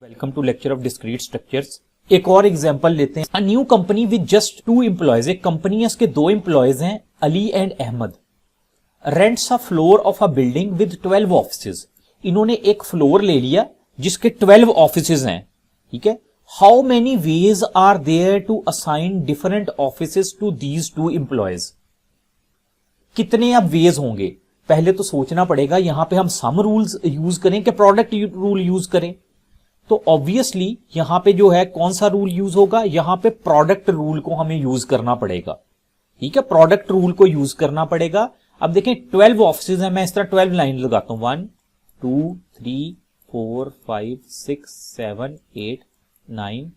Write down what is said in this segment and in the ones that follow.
Welcome to lecture of discrete structures. एक और example लेते हैं। A new company with just 2 employees, एक कंपनी है उसके 2 एम्प्लॉयज हैं, Ali and Ahmad. Rents a floor of a building with 12 offices. इन्होंने एक फ्लोर ले लिया जिसके 12 ऑफिसेज हैं, ठीक है। How many ways are there to assign different offices to these 2 employees. कितने अब वेज होंगे, पहले तो सोचना पड़ेगा यहां पे हम सम रूल्स यूज करें कि प्रोडक्ट रूल यूज करें। तो ऑब्वियसली यहां पे जो है कौन सा रूल यूज होगा, यहां पे प्रोडक्ट रूल को हमें यूज करना पड़ेगा, ठीक है। प्रोडक्ट रूल को यूज करना पड़ेगा। अब देखें 12 ऑफिसेज हैं, मैं इस तरह 12 लाइन लगाता हूं, 1 2 3 4 5 6 7 8 9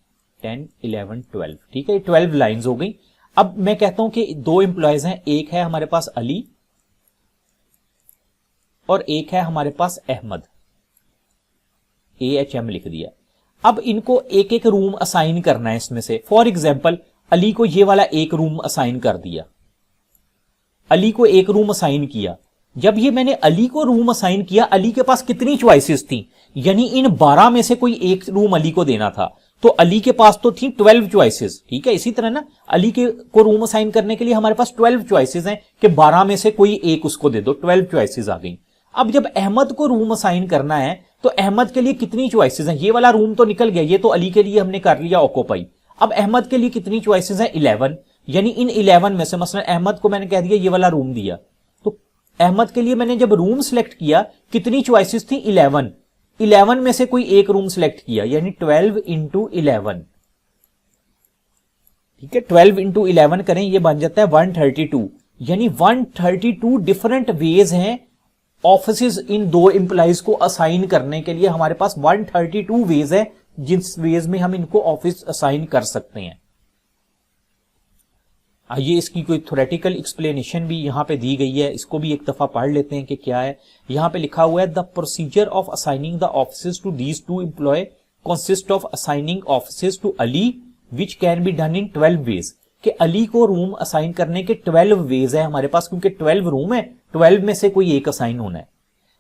10 11 12, ठीक है। 12 लाइंस हो गई। अब मैं कहता हूं कि 2 एम्प्लॉयज हैं, एक है हमारे पास अली और एक है हमारे पास अहमद, AHM लिख दिया। अब इनको एक एक रूम असाइन करना है इसमें से। फॉर एग्जाम्पल अली को ये वाला एक रूम असाइन कर दिया, अली को एक रूम असाइन किया। जब ये मैंने अली को रूम असाइन किया, अली के पास कितनी चॉइसेस थी, यानी इन 12 में से कोई एक रूम अली को देना था, तो अली के पास तो थी 12 चॉइसेस, ठीक है। इसी तरह ना अली को रूम असाइन करने के लिए हमारे पास 12 चॉइसेस हैं कि 12 में से कोई एक उसको दे दो, 12 चॉइसेस आ गई। अब जब अहमद को रूम असाइन करना है तो अहमद के लिए कितनी चॉइसेस हैं, ये वाला रूम तो निकल गया, ये तो अली के लिए हमने कर लिया ऑक्यूपाई। अब अहमद के लिए कितनी चॉइसेस हैं, 11, यानी इन 11 में से मसलन अहमद को मैंने कह दिया ये वाला रूम दिया, तो अहमद के लिए मैंने जब रूम सिलेक्ट किया कितनी चॉइसेस थी, 11 में से कोई एक रूम सिलेक्ट किया, यानी 12 इंटू 11, ठीक है। 12 इंटू 11 करें, ये बन जाता है 132, यानी 132 डिफरेंट वेज हैं ऑफिसेज इन 2 एम्प्लॉइज को असाइन करने के लिए। हमारे पास 132 वेज है जिस वेज में हम इनको ऑफिस असाइन कर सकते हैं। आइए इसकी कोई थ्योरेटिकल एक्सप्लेनेशन भी यहां पे दी गई है, इसको भी एक दफा पढ़ लेते हैं कि क्या है। यहां पे लिखा हुआ है the procedure of assigning the offices to these 2 employee consist of assigning offices to Ali which can be done in 12 ways. कि अली को रूम असाइन करने के 12 वेज है हमारे पास, क्योंकि 12 रूम है, 12 में से कोई एक असाइन होना है।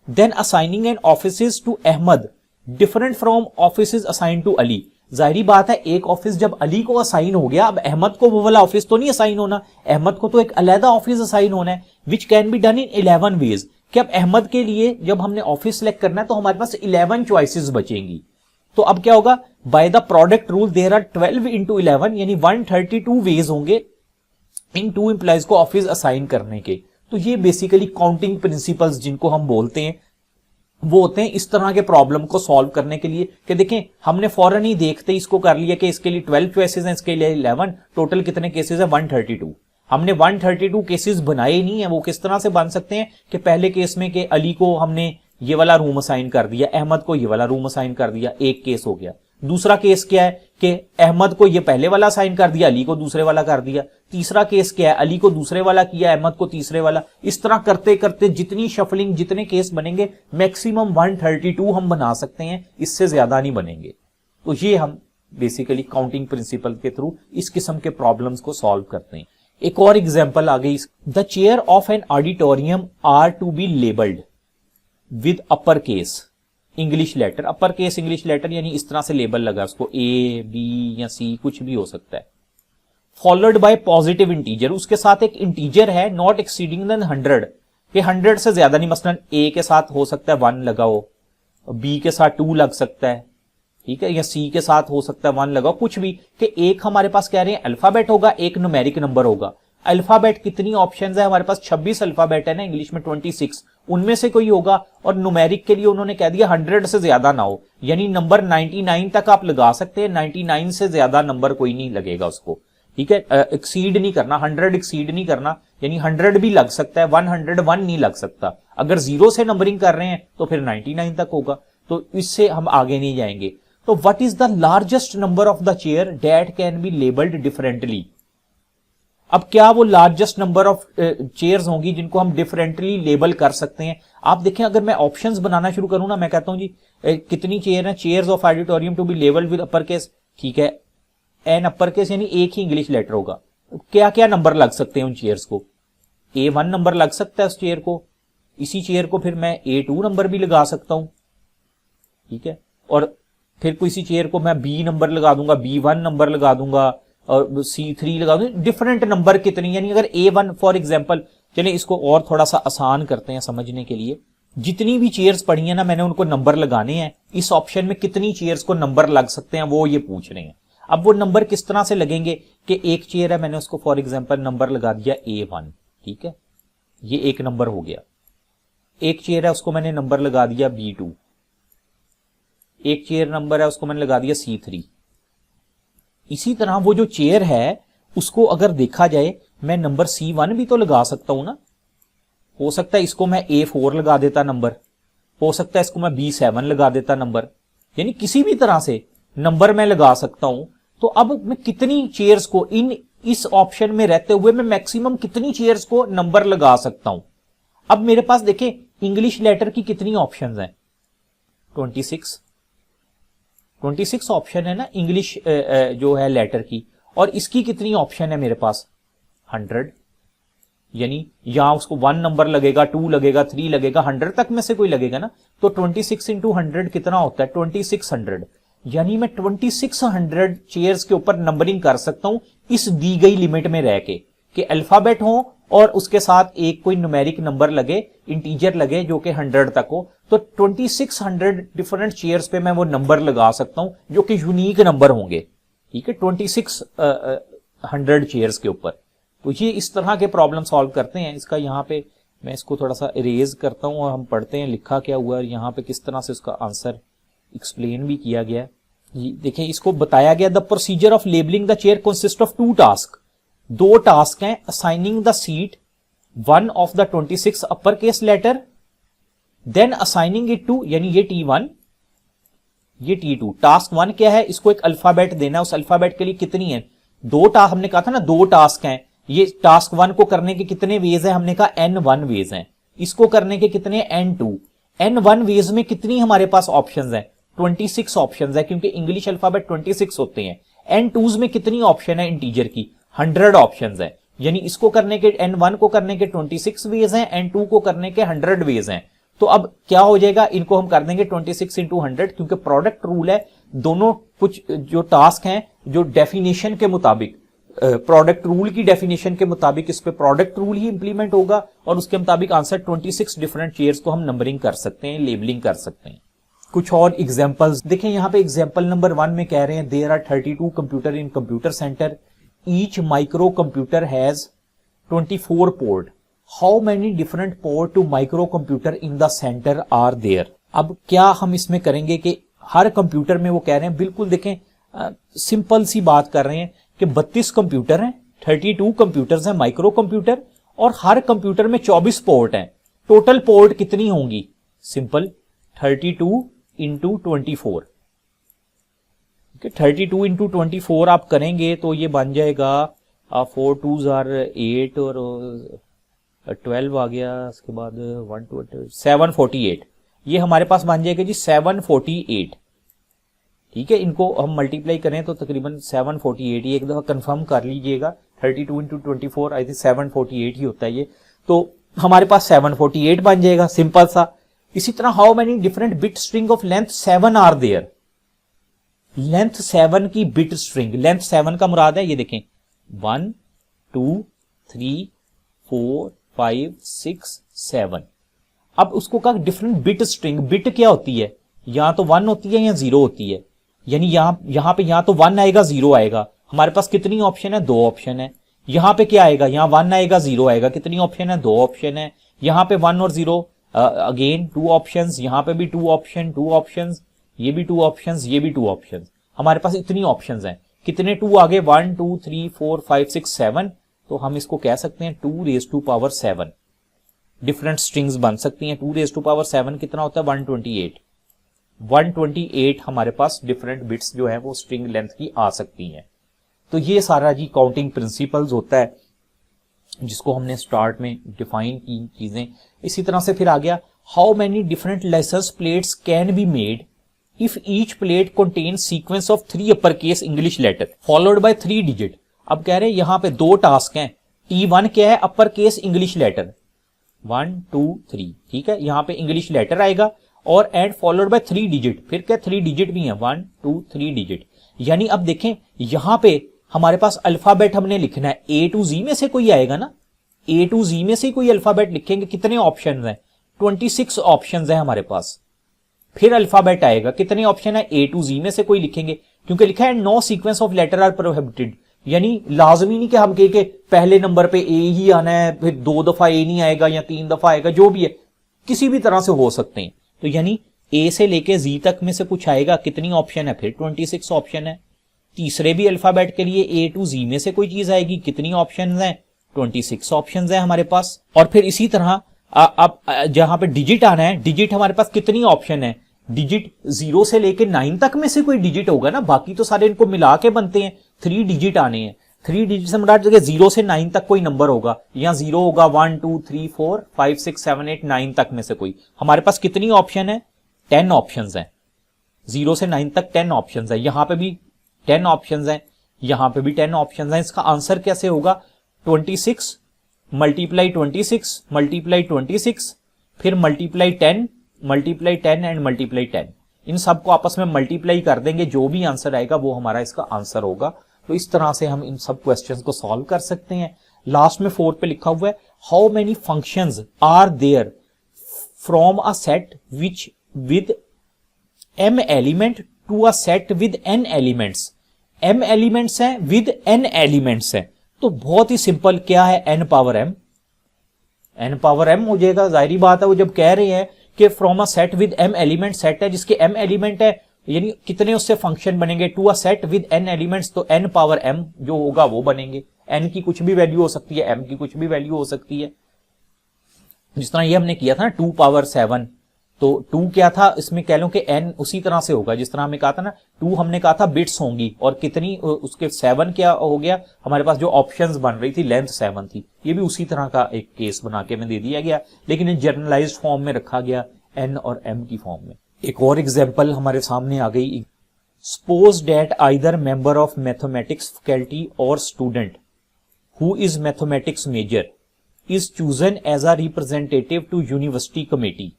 Then assigning an offices to Ahmad different from offices assign to Ali. जाहिर बात है एक ऑफिस जब अली को असाइन हो गया, अब अहमद को वो वाला ऑफिस तो नहीं असाइन होना, अहमद को तो एक अलग ऑफिस असाइन होना है, which can be done in 11 ways. कि अब अहमद के लिए जब हमने ऑफिस सेलेक्ट करना है तो हमारे पास 11 चॉइसेस बचेंगी। तो अब क्या होगा, by the product rule there are 12 into 11, यानी 132 वेज होंगे इन 2 एम्प्लॉयज को ऑफिस असाइन करने के। तो ये बेसिकली काउंटिंग प्रिंसिपल्स जिनको हम बोलते हैं वो होते हैं इस तरह के प्रॉब्लम को सॉल्व करने के लिए। कि देखें हमने फौरन ही देखते इसको कर लिया कि इसके लिए 12 चॉइसेस हैं, इसके लिए 11, टोटल कितने केसेस है, 132। हमने 132 केसेस बनाए नहीं है। वो किस तरह से बन सकते हैं कि पहले केस में कि अली को हमने ये वाला रूम असाइन कर दिया, अहमद को ये वाला रूम असाइन कर दिया, एक केस हो गया। दूसरा केस क्या है कि अहमद को ये पहले वाला असाइन कर दिया, अली को दूसरे वाला कर दिया। तीसरा केस क्या है, अली को दूसरे वाला किया, अहमद को तीसरे वाला। इस तरह करते करते जितनी शफलिंग, जितने केस बनेंगे मैक्सिमम 132 हम बना सकते हैं, इससे ज्यादा नहीं बनेंगे। तो ये हम बेसिकली काउंटिंग प्रिंसिपल के थ्रू इस किस्म के प्रॉब्लम्स को सॉल्व करते हैं। एक और एग्जाम्पल आ गई, the chair of an auditorium are to be labelled with upper case English letter. Upper case English letter यानी इस तरह से लेबल लगा उसको, A, B या C कुछ भी हो सकता है। फॉलोड बाय पॉजिटिव इंटीजर, उसके साथ एक इंटीजर है नॉट एक्सीडिंग देन 100, कि 100 से ज्यादा नहीं। मसलन A के साथ हो सकता है 1 लगाओ, B के साथ 2 लग सकता है, ठीक है, या C के साथ हो सकता है 1 लगाओ, कुछ भी। कि एक हमारे पास कह रहे हैं अल्फाबेट होगा, एक न्यूमेरिक नंबर होगा। अल्फाबेट कितनी ऑप्शंस है हमारे पास, 26 अल्फाबेट है ना, इंग्लिश में 26, उनमें से कोई होगा। और न्यूमेरिक के लिए उन्होंने कह दिया 100 से ज्यादा ना हो, यानी नंबर 99 तक आप लगा सकते हैं, 99 से ज्यादा नंबर कोई नहीं लगेगा उसको, ठीक है। एक्सीड नहीं करना, 100 एक्सीड नहीं करना, यानी 100 भी लग सकता है, 101 नहीं लग सकता। अगर 0 से नंबरिंग कर रहे हैं तो फिर 99 तक होगा, तो इससे हम आगे नहीं जाएंगे। तो what is the largest number of the chair that can be labelled differently. अब क्या वो लार्जेस्ट नंबर ऑफ चेयर्स होंगी जिनको हम डिफरेंटली लेबल कर सकते हैं। आप देखें अगर मैं ऑप्शंस बनाना शुरू करूं ना, मैं कहता हूं जी कितनी चेयर है, chairs of auditorium to be labelled with upper case, ठीक है, एन अपर केस यानी एक ही इंग्लिश लेटर होगा। क्या क्या नंबर लग सकते हैं उन चेयर्स को, A1 नंबर लग सकता है उस चेयर को, इसी चेयर को फिर मैं A2 नंबर भी लगा सकता हूं, ठीक है। और फिर किसी चेयर को मैं B नंबर लगा दूंगा, B1 नंबर लगा दूंगा और C3 लगा दूंगा, डिफरेंट नंबर कितनी, यानी अगर A1 फॉर एग्जांपल, चलिए इसको और थोड़ा सा आसान करते हैं समझने के लिए। जितनी भी चेयर्स पड़ी है ना, मैंने उनको नंबर लगाने हैं। इस ऑप्शन में कितनी चेयर्स को नंबर लग सकते हैं वो ये पूछ रहे हैं। अब वो नंबर किस तरह से लगेंगे कि एक चेयर है, मैंने उसको फॉर एग्जांपल नंबर लगा दिया A1, ठीक है, ये एक नंबर हो गया। एक चेयर है उसको मैंने नंबर लगा दिया B2, एक चेयर नंबर है उसको मैंने लगा दिया C3। इसी तरह वो जो चेयर है उसको अगर देखा जाए, मैं नंबर C1 भी तो लगा सकता हूं ना। हो सकता है इसको मैं A4 लगा देता नंबर, हो सकता है इसको मैं B7 लगा देता नंबर, यानी किसी भी तरह से नंबर मैं लगा सकता हूं। तो अब मैं कितनी चेयर्स को इस ऑप्शन में रहते हुए मैं मैक्सिमम कितनी चेयर्स को नंबर लगा सकता हूं। अब मेरे पास देखें इंग्लिश लेटर की कितनी ऑप्शंस हैं, 26 ऑप्शन है ना इंग्लिश जो है लेटर की, और इसकी कितनी ऑप्शन है मेरे पास 100, यानी यहां उसको 1 नंबर लगेगा, 2 लगेगा, 3 लगेगा, 100 तक में से कोई लगेगा ना। तो 26 इंटू 100 कितना होता है 2600, यानी मैं 2600 चेयर्स के ऊपर नंबरिंग कर सकता हूं इस दी गई लिमिट में रह के, कि अल्फाबेट हो और उसके साथ एक कोई न्यूमेरिक नंबर लगे, इंटीजर लगे जो कि 100 तक हो। तो 2600 डिफरेंट चेयर्स पे मैं वो नंबर लगा सकता हूं जो कि यूनिक नंबर होंगे, ठीक है, 2600 चेयर्स के ऊपर। तो ये इस तरह के प्रॉब्लम सॉल्व करते हैं। इसका यहाँ पे मैं इसको थोड़ा सा इरेज करता हूं और हम पढ़ते हैं लिखा क्या हुआ है, यहाँ पे किस तरह से उसका आंसर एक्सप्लेन भी किया गया। देखिए इसको बताया गया, the procedure of labelling the chair consist of 2 task. 2 task हैं, assigning the seat one of the 26 upper case letter, then assigning it to, यानी ये T1 ये T2। टास्क 1 क्या है, इसको एक अल्फाबेट देना है, उस अल्फाबेट के लिए कितनी है 2 टास्क, हमने कहा था ना 2 टास्क हैं। ये टास्क 1 को करने के कितने वेज है, हमने कहा N1 वेज हैं। इसको करने के कितने N2, N1 वेज में कितनी हमारे पास ऑप्शंस हैं 26 ऑप्शंस है, क्योंकि इंग्लिश अल्फाबेट 26 होते हैं। N2s में कितनी ऑप्शन है इंटीजर की 100 ऑप्शंस है, यानी इसको करने के N1 को करने के 26 वेज हैं, N2 को करने के 100 वेज हैं। तो अब क्या हो जाएगा, इनको हम कर देंगे 26 इंटू 100, क्योंकि प्रोडक्ट रूल है। दोनों कुछ जो टास्क हैं जो डेफिनेशन के मुताबिक, प्रोडक्ट रूल की डेफिनेशन के मुताबिक इस पे प्रोडक्ट रूल ही इंप्लीमेंट होगा और उसके मुताबिक आंसर 26 डिफरेंट चेयर्स को हम नंबरिंग कर सकते हैं, लेबलिंग कर सकते हैं। कुछ और एग्जांपल्स देखें, यहां पे एग्जांपल नंबर 1 में कह रहे हैं there are 32 computer in computer centre, each micro computer has 24 port, how many different port to micro computer in the centre are there. अब क्या हम इसमें करेंगे कि हर कंप्यूटर में वो कह रहे हैं, बिल्कुल देखें सिंपल सी बात कर रहे हैं कि 32 कंप्यूटर हैं, 32 कंप्यूटर्स हैं माइक्रो कंप्यूटर, और हर कंप्यूटर में 24 पोर्ट हैं। टोटल पोर्ट कितनी होंगी, सिंपल 32 इंटू 24, 32 इंटू 24 आप करेंगे तो ये बन जाएगा 4 2s आर 8 और 12 आ गया, उसके बाद 1 2 748, ये हमारे पास बन जाएगा जी 748, ठीक है। इनको हम मल्टीप्लाई करें तो तकरीबन 748, ये एक दफा कंफर्म कर लीजिएगा, 32 इंटू 24 आई थिंक 748 ही होता है ये, तो हमारे पास 748 बन जाएगा, सिंपल सा। इसी तरह how many different bit string of length 7 are there, length 7 की बिट स्ट्रिंग, लेंथ 7 का मुराद है ये देखें 1 2 3 4 5 6 7। अब उसको कहा डिफरेंट बिट स्ट्रिंग, बिट क्या होती है, यहां तो 1 होती है या 0 होती है, यानी यहां पे यहां तो 1 आएगा 0 आएगा। हमारे पास कितनी ऑप्शन है, 2 ऑप्शन है। यहां पे क्या आएगा, यहां 1 आएगा 0 आएगा, कितनी ऑप्शन है, 2 ऑप्शन है। यहां पे 1 और 0 अगेन 2 ऑप्शंस, यहां पे भी 2 ऑप्शन 2 ऑप्शंस, ये भी 2 ऑप्शंस, ये भी 2 ऑप्शंस। हमारे पास इतनी ऑप्शंस हैं, कितने 2 आगे 1 2 3 4 5 6 7, तो हम इसको कह सकते हैं 2 raise to power 7 different strings बन सकती हैं। 2 रेज़ टू पावर 7 कितना होता है 128, 128 हमारे पास डिफरेंट बिट्स जो है वो स्ट्रिंग लेंथ की आ सकती हैं। तो ये सारा जी काउंटिंग प्रिंसिपल्स होता है जिसको हमने स्टार्ट में डिफाइन की चीजें। इसी तरह से फिर आ गया how many different licence plates can be made if each plate contain sequence of 3 upper case English letter followed by 3 digit. अब कह रहे हैं यहां पे 2 टास्क हैं, T1 क्या है, अपर केस इंग्लिश लेटर 1 2 3, ठीक है, यहां पे इंग्लिश लेटर आएगा और एंड फॉलोड बाय 3 डिजिट, फिर क्या 3 डिजिट भी है, 1 2 3 डिजिट। यानी अब देखें यहां पे हमारे पास अल्फाबेट हमने लिखना है, ए टू जी में से कोई आएगा ना, ए टू जी में से कोई अल्फाबेट लिखेंगे। कितने ऑप्शन हैं, 26 ऑप्शन है हमारे पास। फिर अल्फाबेट आएगा, कितने ऑप्शन है, ए टू जी में से कोई लिखेंगे, क्योंकि लिखा है no sequence of letter are prohibited, यानी लाजमी नहीं कि हम कहें कि पहले नंबर पे ए ही आना है, फिर 2 दफा ए नहीं आएगा या 3 दफा आएगा, जो भी है किसी भी तरह से हो सकते हैं। तो यानी ए से लेके जी तक में से कुछ आएगा, कितनी ऑप्शन है, फिर 26 ऑप्शन है। तीसरे भी अल्फाबेट के लिए ए टू जी में से कोई चीज आएगी, कितनी ऑप्शन है, 26 ऑप्शन है हमारे पास। और फिर इसी तरह अब जहां पे डिजिट आना है, डिजिट हमारे पास कितनी ऑप्शन है, डिजिट 0 से लेके 9 तक में से कोई डिजिट होगा ना, बाकी तो सारे इनको मिला के बनते हैं। 3 डिजिट आने हैं, 3 डिजिट से मतलब जगह 0 से 9 तक कोई नंबर होगा, या 0 होगा 1 2 3 4 5 6 7 8 9 तक में से कोई। हमारे पास कितनी ऑप्शन है, 10 ऑप्शन है। 0 से 9 तक 10 ऑप्शन है, यहां पे भी 10 ऑप्शन है, यहां पे भी 10 ऑप्शन है। इसका आंसर कैसे होगा, 26 मल्टीप्लाई 26 मल्टीप्लाई 26 फिर मल्टीप्लाई 10 मल्टीप्लाई 10 एंड मल्टीप्लाई 10, इन सबको आपस में मल्टीप्लाई कर देंगे, जो भी आंसर आएगा वो हमारा इसका आंसर होगा। तो इस तरह से हम इन सब क्वेश्चंस को सॉल्व कर सकते हैं। लास्ट में 4 पे लिखा हुआ है, how many functions are there from a set which with m element to a set with n elements. m elements हैं विद n एलिमेंट्स हैं, तो बहुत ही सिंपल, क्या है, n power m, n power m हो जाएगा। जाहिर बात है, वो जब कह रहे हैं कि from a set with m element, set है जिसके m एलिमेंट है, यानी कितने उससे फंक्शन बनेंगे, to a set with n elements, तो n पावर m जो होगा वो बनेंगे। n की कुछ भी वैल्यू हो सकती है, m की कुछ भी वैल्यू हो सकती है। जिस तरह ये हमने किया था ना 2 पावर 7, तो 2 क्या था, इसमें कह लो कि n उसी तरह से होगा जिस तरह हमने कहा था ना, 2 हमने कहा था बिट्स होंगी, और कितनी उसके 7 क्या हो गया हमारे पास, जो ऑप्शंस बन रही थी लेंथ 7 थी। ये भी उसी तरह का एक केस बना के में दे दिया गया, लेकिन इन जनरलाइज्ड फॉर्म में रखा गया, n और m की फॉर्म में। एक और एग्जांपल हमारे सामने आ गई, suppose that either member of mathematics faculty or student who is mathematics major is chosen as a representative to university committee.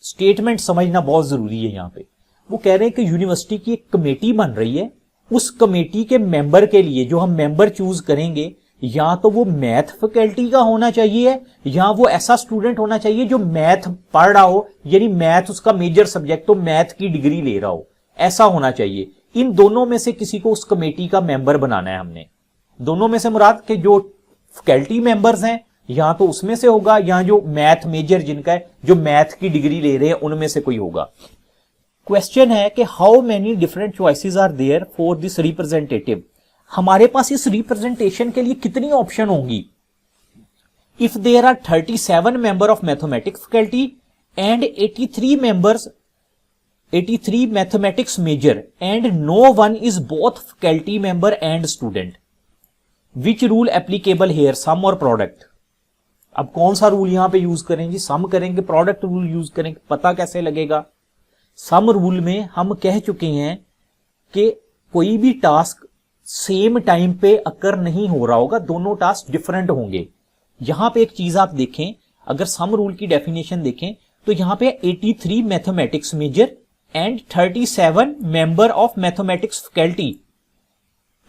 Statement समझना बहुत जरूरी है। यहां पे वो कह रहे हैं कि यूनिवर्सिटी की एक कमेटी बन रही है, उस कमेटी के मेंबर के लिए जो हम मेंबर चूज करेंगे, या तो वो मैथ फैकल्टी का होना चाहिए, या वो ऐसा स्टूडेंट होना चाहिए जो मैथ पढ़ रहा हो, यानी मैथ उसका मेजर सब्जेक्ट, तो मैथ की डिग्री ले रहा हो, ऐसा होना चाहिए। इन दोनों में से किसी को उस कमेटी का मेंबर बनाना है हमने। दोनों में से मुराद के जो फैकल्टी मेंबर्स हैं, या तो उसमें से होगा, या जो मैथ मेजर जिनका है, जो मैथ की डिग्री ले रहे हैं, उनमें से कोई होगा। क्वेश्चन है कि how many different choices are there for this representative. हमारे पास इस रिप्रेजेंटेशन के लिए कितनी ऑप्शन होंगी। If there are 37 member of mathematics faculty and 83 mathematics major and no one is both faculty member and student, which rule applicable here, sum or product. अब कौन सा रूल यहां पे यूज करेंगे, सम करेंगे, प्रोडक्ट रूल यूज करेंगे, पता कैसे लगेगा। सम रूल में हम कह चुके हैं कि कोई भी टास्क सेम टाइम पे अकर नहीं हो रहा होगा, दोनों टास्क डिफरेंट होंगे। यहां पे एक चीज आप देखें, अगर सम रूल की डेफिनेशन देखें तो यहां पे 83 mathematics major and 37 member of mathematics faculty.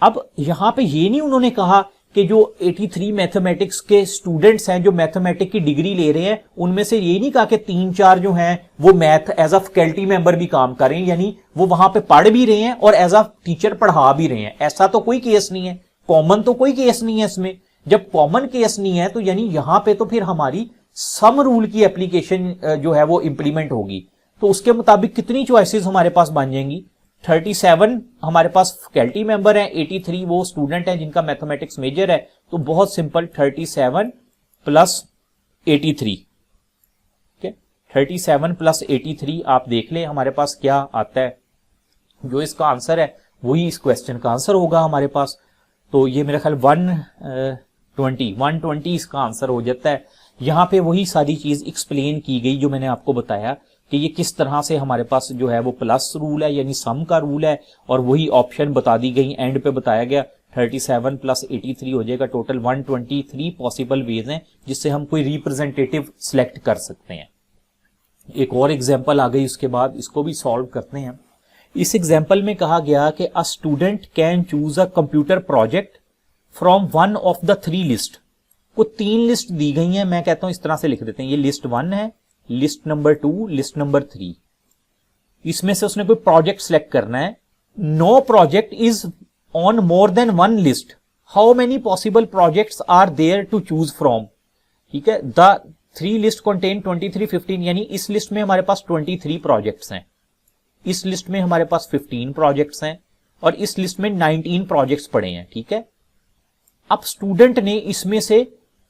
अब यहां पे ये नहीं उन्होंने कहा कि जो 83 मैथमेटिक्स के स्टूडेंट्स हैं जो मैथमेटिक्स की डिग्री ले रहे हैं, उनमें से ये नहीं कहा कि 3-4 जो हैं वो math as a faculty member भी काम कर रहे हैं, यानी वो वहां पे पढ़ भी रहे हैं और एज अ टीचर पढ़ा भी रहे हैं। ऐसा तो कोई केस नहीं है, कॉमन तो कोई केस नहीं है इसमें। जब कॉमन केस नहीं है तो यानी यहां पे तो फिर हमारी सम रूल की एप्लीकेशन जो है वो इंप्लीमेंट होगी। तो उसके मुताबिक कितनी चॉइसेस हमारे पास बन जाएंगी, 37 हमारे पास फैकल्टी मेंबर हैं, 83 वो स्टूडेंट हैं जिनका मैथमेटिक्स मेजर है। तो बहुत सिंपल, 37 प्लस 83, 37 प्लस 83 आप देख ले हमारे पास क्या आता है। जो इसका आंसर है वही इस क्वेश्चन का आंसर होगा हमारे पास। तो ये मेरा ख्याल 120 इसका आंसर हो जाता है। यहां पे वही सारी चीज एक्सप्लेन की गई जो मैंने आपको बताया कि ये किस तरह से हमारे पास जो है वो प्लस रूल है, यानी सम का रूल है, और वही ऑप्शन बता दी गई, एंड पे बताया गया 37 प्लस 83 हो जाएगा। टोटल 123 पॉसिबल वेज हैं जिससे हम कोई रिप्रेजेंटेटिव सिलेक्ट कर सकते हैं। एक और एग्जाम्पल आ गई उसके बाद, इसको भी सॉल्व करते हैं। इस एग्जाम्पल में कहा गया कि a student can choose a computer project from one of the 3 list. को 3 लिस्ट दी गई हैं, मैं कहता हूं इस तरह से लिख देते हैं, ये लिस्ट 1 है, लिस्ट नंबर 2, लिस्ट नंबर 3। इसमें से उसने कोई प्रोजेक्ट सिलेक्ट करना है। No project is on more than 1 list, how many possible projects are there to choose from. ठीक है, द 3 लिस्ट कंटेन 23, 15, यानी इस लिस्ट में हमारे पास 23 प्रोजेक्ट्स हैं, इस लिस्ट में हमारे पास 15 प्रोजेक्ट्स हैं और इस लिस्ट में 19 प्रोजेक्ट्स पड़े हैं। ठीक है, अब स्टूडेंट ने इसमें से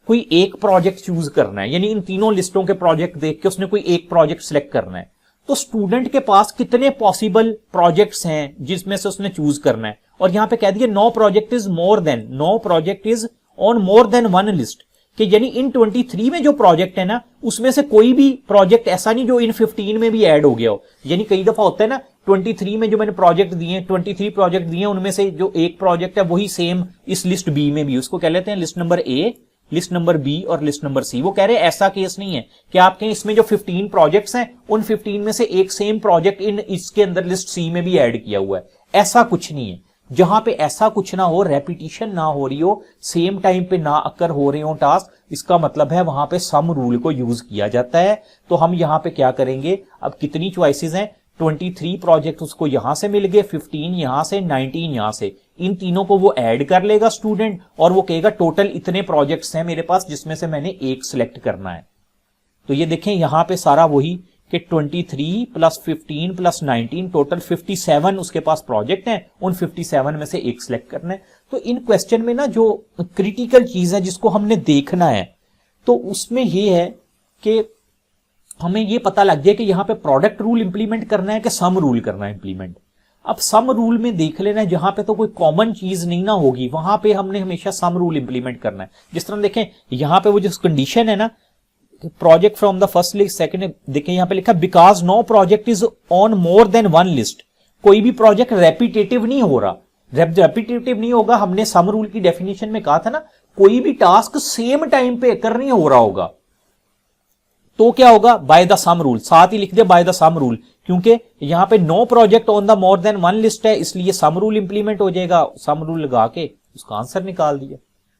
कोई एक प्रोजेक्ट चूज करना है, यानी इन तीनों लिस्टों के प्रोजेक्ट देख के उसने कोई एक प्रोजेक्ट सिलेक्ट करना है। तो स्टूडेंट के पास कितने पॉसिबल प्रोजेक्ट्स हैं जिसमें से उसने चूज करना है, और यहां पे कह दिया no project is more than, no project is on more than 1 list, कि यानी इन 23 में जो प्रोजेक्ट है ना, उसमें से कोई भी प्रोजेक्ट ऐसा नहीं जो इन 15 में भी ऐड हो गया हो। यानी कई दफा होता है ना, 23 में जो मैंने प्रोजेक्ट दिए, 23 प्रोजेक्ट दिए, उनमें से जो एक प्रोजेक्ट है वही सेम इस लिस्ट बी में भी, उसको कह लेते हैं list number A, list number B और लिस्ट नंबर सी। वो कह रहे हैं ऐसा केस नहीं है कि आपके इसमें जो 15 प्रोजेक्ट्स हैं उन 15 में से एक सेम प्रोजेक्ट इन इसके अंदर लिस्ट सी में भी ऐड किया हुआ है, ऐसा कुछ नहीं है। जहां पे ऐसा कुछ ना हो, रेपिटिशन ना हो रही हो, सेम टाइम पे ना अकर हो रहे हो टास्क, इसका मतलब है वहां पे सम रूल को यूज किया जाता है। तो हम यहां पे क्या करेंगे, अब कितनी चॉइसेस हैं, 23 प्रोजेक्ट उसको यहां से मिल गए, 15 यहां से, 19 यहां से, इन तीनों को वो ऐड कर लेगा स्टूडेंट और वो कहेगा टोटल इतने प्रोजेक्ट्स हैं मेरे पास जिसमें से मैंने एक सिलेक्ट करना है। तो ये देखें यहां पे सारा वही कि 23 प्लस 15 प्लस 19 टोटल 57 उसके पास प्रोजेक्ट हैं, उन 57 में से एक सिलेक्ट करना है। तो इन क्वेश्चन में ना जो क्रिटिकल चीज है जिसको हमने देखना है, तो उसमें ये है कि हमें ये पता लग जाए कि यहां पे प्रोडक्ट रूल इंप्लीमेंट करना है कि सम रूल करना है इंप्लीमेंट। अब सम रूल में देख लेना है, जहां पे तो कोई कॉमन चीज नहीं ना होगी वहां पे हमने हमेशा सम रूल इंप्लीमेंट करना है। जिस तरह देखें यहां पे वो जो कंडीशन है ना, project from the first list second, देखें यहां पे लिखा because no project is on more than 1 list. कोई भी प्रोजेक्ट रेपिटेटिव नहीं हो रहा, रेपिटेटिव नहीं होगा। हमने सम रूल की डेफिनेशन में कहा था ना, कोई भी टास्क सेम टाइम पे कर नहीं हो रहा होगा तो क्या होगा, बाय द सम रूल। साथ ही लिख दे बाय द सम रूल, क्योंकि यहां पे no project on the more than 1 list है, इसलिए सम रूल इंप्लीमेंट हो जाएगा। सम रूल लगा के उसका आंसर निकाल दिया।